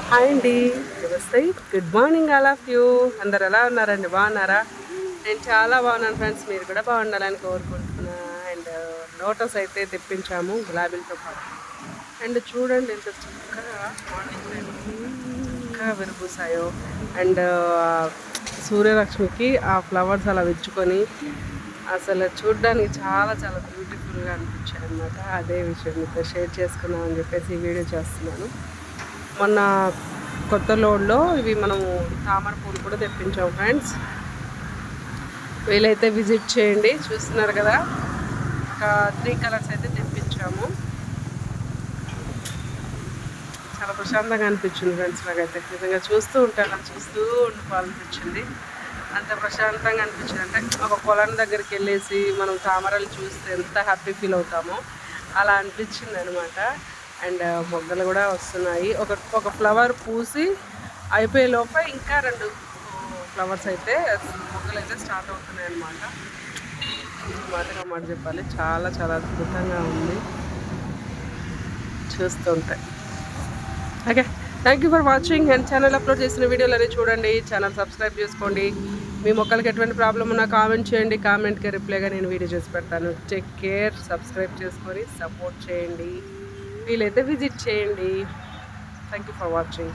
Hi అండి, నమస్తే, good morning all of you. అందరు ఎలా ఉన్నారండి? బాగున్నారా? నేను చాలా బాగున్నాను ఫ్రెండ్స్. మీరు కూడా బాగుండాలని కోరుకుంటున్నా. అండ్ లోటస్ అయితే తెప్పించాము గులాబీలతో పాటు. అండ్ చూడండి ఎంత చక్కగా మార్నింగ్ టైం చక్కగా విరిపూసాయో. అండ్ సూర్యలక్ష్మికి ఆ ఫ్లవర్స్ అలా విచ్చుకొని అసలు చూడడానికి చాలా చాలా బ్యూటిఫుల్గా అనిపించాయి అనమాట. అదే విషయం మీతో షేర్ చేసుకుందామని చెప్పేసి ఈ వీడియో చేస్తున్నాను. మొన్న కొత్త లోడ్లో ఇవి మనము తామర పూలు కూడా తెప్పించాము ఫ్రెండ్స్. వీలైతే విజిట్ చేయండి. చూస్తున్నారు కదా, ఒక 3 కలర్స్ అయితే తెప్పించాము. చాలా ప్రశాంతంగా అనిపించింది ఫ్రెండ్స్. నాకైతే నిజంగా చూస్తూ ఉండిపోవాలనిపించింది. అంత ప్రశాంతంగా అనిపించింది. అంటే ఒక పొలం దగ్గరికి వెళ్ళేసి మనం తామరలు చూస్తే ఎంత హ్యాపీ ఫీల్ అవుతామో అలా అనిపించింది అనమాట. అండ్ మొగ్గలు కూడా వస్తున్నాయి. ఒక ఫ్లవర్ పూసి అయిపోయే లోపల ఇంకా 2 ఫ్లవర్స్ అయితే మొగ్గలు అయితే స్టార్ట్ అవుతున్నాయి అన్నమాట. మాట చెప్పాలి, చాలా చాలా అద్భుతంగా ఉంది చూస్తుంటే. Okay, thank you for watching. And channel upload చేసిన వీడియోలు అనేవి చూడండి. ఛానల్ సబ్స్క్రైబ్ చేసుకోండి. మీ మొక్కలకి ఎటువంటి ప్రాబ్లం ఉన్నా కామెంట్ చేయండి. కామెంట్కి రిప్లైగా నేను వీడియో చేసి పెడతాను. Take care. సబ్స్క్రైబ్ చేసుకొని సపోర్ట్ చేయండి. వీలైతే విజిట్ చేయండి. Thank you for watching.